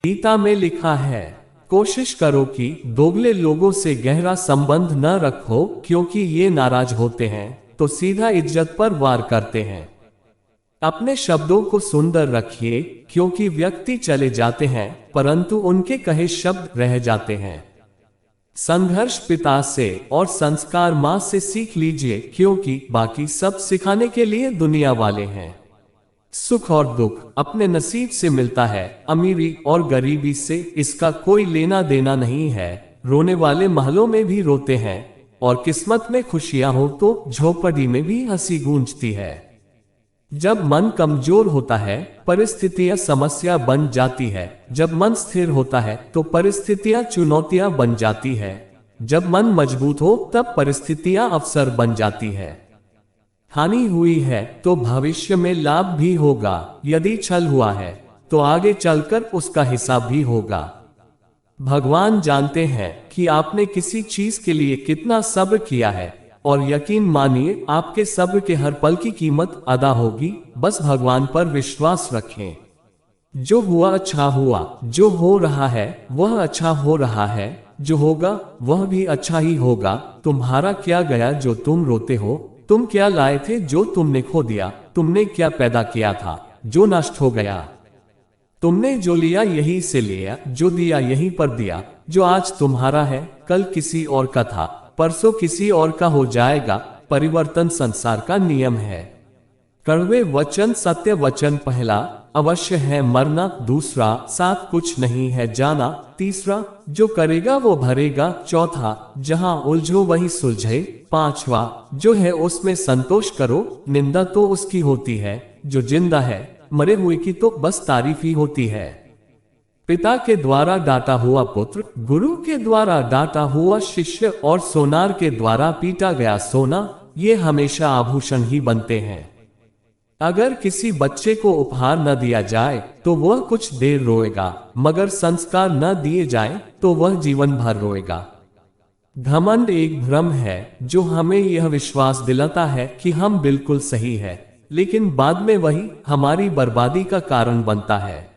गीता में लिखा है, कोशिश करो कि दोगले लोगों से गहरा संबंध न रखो, क्योंकि ये नाराज होते हैं तो सीधा इज्जत पर वार करते हैं। अपने शब्दों को सुंदर रखिए, क्योंकि व्यक्ति चले जाते हैं परंतु उनके कहे शब्द रह जाते हैं। संघर्ष पिता से और संस्कार माँ से सीख लीजिए, क्योंकि बाकी सब सिखाने के लिए दुनिया वाले हैं। सुख और दुख अपने नसीब से मिलता है, अमीरी और गरीबी से इसका कोई लेना देना नहीं है। रोने वाले महलों में भी रोते हैं और किस्मत में खुशियां हो तो झोपड़ी में भी हंसी गूंजती है। जब मन कमजोर होता है परिस्थितियां समस्या बन जाती है, जब मन स्थिर होता है तो परिस्थितियां चुनौतियां बन जाती है, जब मन मजबूत हो तब परिस्थितियां अवसर बन जाती है। हानि हुई है तो भविष्य में लाभ भी होगा, यदि छल हुआ है तो आगे चलकर उसका हिसाब भी होगा। भगवान जानते हैं कि आपने किसी चीज के लिए कितना सब्र किया है, और यकीन मानिए आपके सब्र के हर पल की कीमत अदा होगी। बस भगवान पर विश्वास रखें। जो हुआ अच्छा हुआ, जो हो रहा है वह अच्छा हो रहा है, जो होगा वह भी अच्छा ही होगा। तुम्हारा क्या गया जो तुम रोते हो? तुम क्या लाए थे जो तुमने खो दिया? तुमने क्या पैदा किया था जो नष्ट हो गया? तुमने जो लिया यहीं से लिया, जो दिया यहीं पर दिया। जो आज तुम्हारा है कल किसी और का था, परसों किसी और का हो जाएगा। परिवर्तन संसार का नियम है। कड़वे वचन सत्य वचन पहला, अवश्य है मरना दूसरा, साथ कुछ नहीं है जाना तीसरा, जो करेगा वो भरेगा चौथा, जहां उलझो वही सुलझे पांचवा, जो है उसमें संतोष करो, निंदा तो उसकी होती है जो जिंदा है, मरे हुए की तो बस तारीफ ही होती है। पिता के द्वारा डांटा हुआ पुत्र, गुरु के द्वारा डांटा हुआ शिष्य और सोनार के द्वारा पीटा गया सोना, ये हमेशा आभूषण ही बनते हैं। अगर किसी बच्चे को उपहार न दिया जाए तो वह कुछ देर रोएगा, मगर संस्कार न दिए जाए तो वह जीवन भर रोएगा। घमंड एक भ्रम है जो हमें यह विश्वास दिलाता है कि हम बिल्कुल सही है, लेकिन बाद में वही हमारी बर्बादी का कारण बनता है।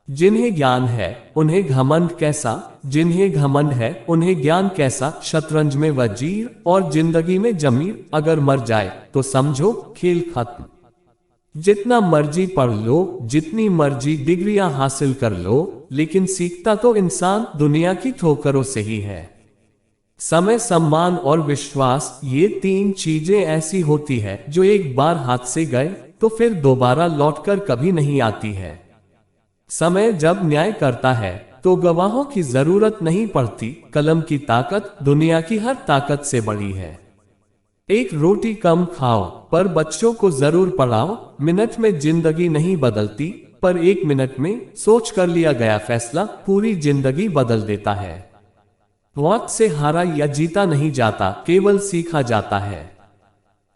जिन्हें ज्ञान है उन्हें घमंड कैसा, जिन्हें घमंड है उन्हें ज्ञान कैसा। शतरंज में वजीर और जिंदगी में जमीर, अगर मर जाए तो समझो खेल खत्म। जितना मर्जी पढ़ लो, जितनी मर्जी डिग्रियां हासिल कर लो, लेकिन सीखता तो इंसान दुनिया की ठोकरों से ही है। समय, सम्मान और विश्वास, ये तीन चीजें ऐसी होती है जो एक बार हाथ से गए तो फिर दोबारा लौटकर कभी नहीं आती है। समय जब न्याय करता है तो गवाहों की जरूरत नहीं पड़ती। कलम की ताकत दुनिया की हर ताकत से बड़ी है। एक रोटी कम खाओ पर बच्चों को जरूर पढ़ाओ। मिनट में जिंदगी नहीं बदलती, पर एक मिनट में सोच कर लिया गया फैसला पूरी जिंदगी बदल देता है। वक्त से हारा या जीता नहीं जाता, केवल सीखा जाता है।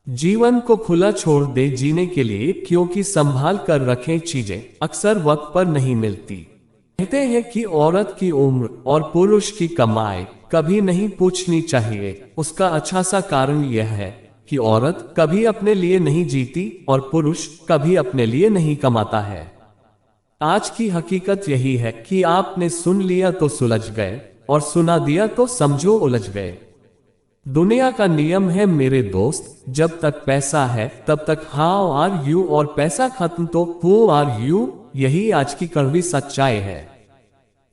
जीवन को खुला छोड़ दे जीने के लिए, क्योंकि संभाल कर रखें चीजें अक्सर वक्त पर नहीं मिलती। कहते हैं कि औरत की उम्र और पुरुष की कमाई कभी नहीं पूछनी चाहिए। उसका अच्छा सा कारण यह है कि औरत कभी अपने लिए नहीं जीती और पुरुष कभी अपने लिए नहीं कमाता है। आज की हकीकत यही है कि आपने सुन लिया तो सुलझ गए और सुना दिया तो समझो उलझ गए। दुनिया का नियम है मेरे दोस्त, जब तक पैसा है तब तक हाउ आर यू, और पैसा खत्म तो हु आर यू। यही आज की कड़वी सच्चाई है।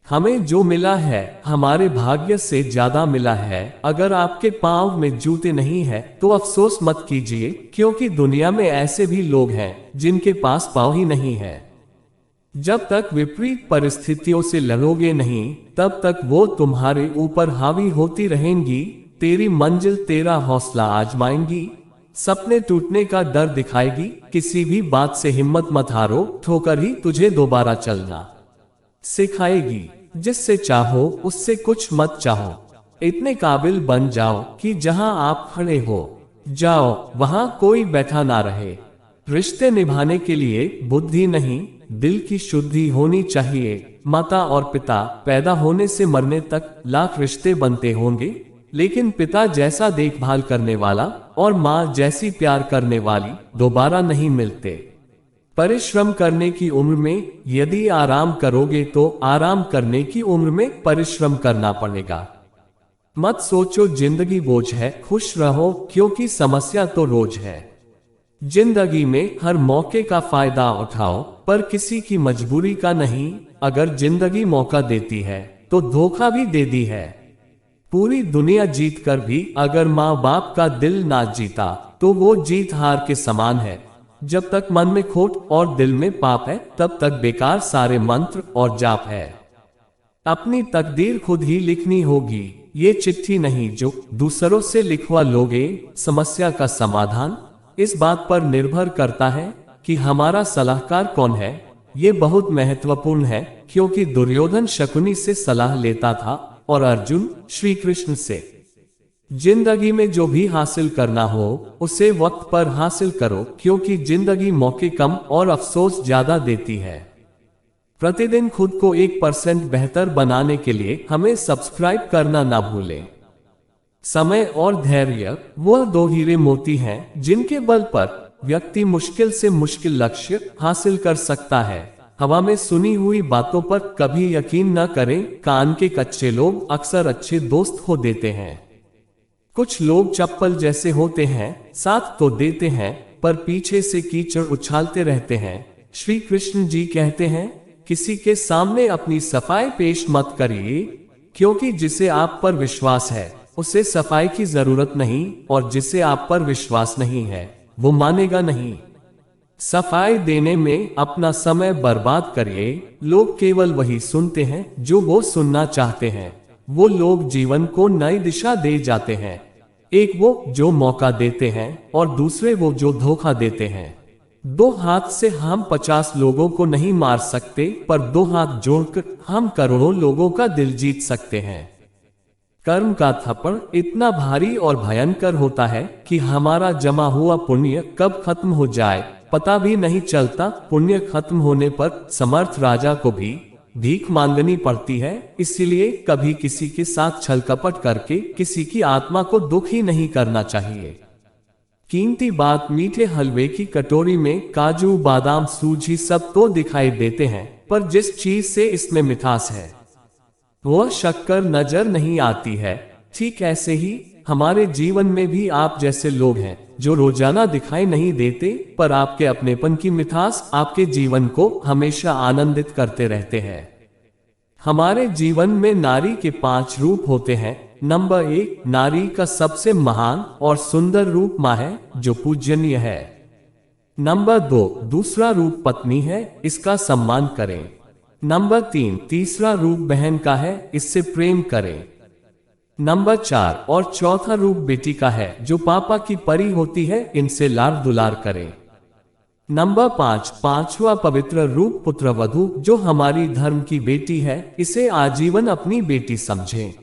हमें जो मिला है हमारे भाग्य से ज्यादा मिला है। अगर आपके पांव में जूते नहीं है तो अफसोस मत कीजिए, क्योंकि दुनिया में ऐसे भी लोग हैं जिनके पास पांव ही नहीं है। जब तक विपरीत परिस्थितियों से लड़ोगे नहीं तब तक वो तुम्हारे ऊपर हावी होती रहेंगी। तेरी मंजिल तेरा हौसला आजमाएंगी, सपने टूटने का डर दिखाएगी। किसी भी बात से हिम्मत मत हारो, ठोकर ही तुझे दोबारा चलना सिखाएगी। जिससे चाहो उससे कुछ मत चाहो। इतने काबिल बन जाओ कि जहां आप खड़े हो जाओ वहां कोई बैठा ना रहे। रिश्ते निभाने के लिए बुद्धि नहीं, दिल की शुद्धि होनी चाहिए। माता और पिता पैदा होने से मरने तक लाख रिश्ते बनते होंगे, लेकिन पिता जैसा देखभाल करने वाला और माँ जैसी प्यार करने वाली दोबारा नहीं मिलते। परिश्रम करने की उम्र में यदि आराम करोगे तो आराम करने की उम्र में परिश्रम करना पड़ेगा। मत सोचो जिंदगी बोझ है, खुश रहो क्योंकि समस्या तो रोज है। जिंदगी में हर मौके का फायदा उठाओ, पर किसी की मजबूरी का नहीं। अगर जिंदगी मौका देती है तो धोखा भी दे दी है। पूरी दुनिया जीत कर भी अगर माँ बाप का दिल ना जीता तो वो जीत हार के समान है। जब तक मन में खोट और दिल में पाप है तब तक बेकार सारे मंत्र और जाप है। अपनी तकदीर खुद ही लिखनी होगी, ये चिट्ठी नहीं जो दूसरों से लिखवा लोगे। समस्या का समाधान इस बात पर निर्भर करता है कि हमारा सलाहकार कौन है। ये बहुत महत्वपूर्ण है क्योंकि दुर्योधन शकुनी से सलाह लेता था और अर्जुन श्री कृष्ण से। जिंदगी में जो भी हासिल करना हो उसे वक्त पर हासिल करो क्योंकि जिंदगी मौके कम और अफसोस ज्यादा देती है। प्रतिदिन खुद को 1% बेहतर बनाने के लिए हमें सब्सक्राइब करना ना भूलें। समय और धैर्य वह दो हीरे मोती हैं जिनके बल पर व्यक्ति मुश्किल से मुश्किल लक्ष्य हासिल कर सकता है। हवा में सुनी हुई बातों पर कभी यकीन न करें। कान के कच्चे लोग अक्सर अच्छे दोस्त हो देते हैं। कुछ लोग चप्पल जैसे होते हैं, साथ तो देते हैं पर पीछे से कीचड़ उछालते रहते हैं। श्री कृष्ण जी कहते हैं, किसी के सामने अपनी सफाई पेश मत करिए क्योंकि जिसे आप पर विश्वास है उसे सफाई की जरूरत नहीं, और जिसे आप पर विश्वास नहीं है वो मानेगा नहीं। सफाई देने में अपना समय बर्बाद करिए। लोग केवल वही सुनते हैं जो वो सुनना चाहते हैं। वो लोग जीवन को नई दिशा दे जाते हैं। एक वो जो मौका देते हैं और दूसरे वो जो धोखा देते हैं। दो हाथ से हम 50 लोगों को नहीं मार सकते, पर दो हाथ जोड़कर हम करोड़ों लोगों का दिल जीत सकते हैं। कर्म का थप्पड़ इतना भारी और भयंकर होता है कि हमारा जमा हुआ पुण्य कब खत्म हो जाए पता भी नहीं चलता। पुण्य खत्म होने पर समर्थ राजा को भी भीख मांगनी पड़ती है। इसीलिए कभी किसी के साथ छल कपट करके किसी की आत्मा को दुख ही नहीं करना चाहिए। कीमती बात मीठे हलवे की कटोरी में काजू बादाम सूजी सब तो दिखाई देते हैं, पर जिस चीज से इसमें मिठास है वह शक्कर नजर नहीं आती है। ठीक ऐसे ही हमारे जीवन में भी आप जैसे लोग हैं जो रोजाना दिखाई नहीं देते, पर आपके अपनेपन की मिठास आपके जीवन को हमेशा आनंदित करते रहते हैं। हमारे जीवन में नारी के 5 रूप होते हैं। नंबर 1, नारी का सबसे महान और सुंदर रूप माँ है जो पूजनीय है। नंबर 2, दूसरा रूप पत्नी है, इसका सम्मान करें। नंबर 3, तीसरा रूप बहन का है, इससे प्रेम करें। नंबर 4 और चौथा रूप बेटी का है जो पापा की परी होती है, इनसे लाड दुलार करें। नंबर 5, पांचवा पवित्र रूप पुत्रवधू जो हमारी धर्म की बेटी है, इसे आजीवन अपनी बेटी समझें।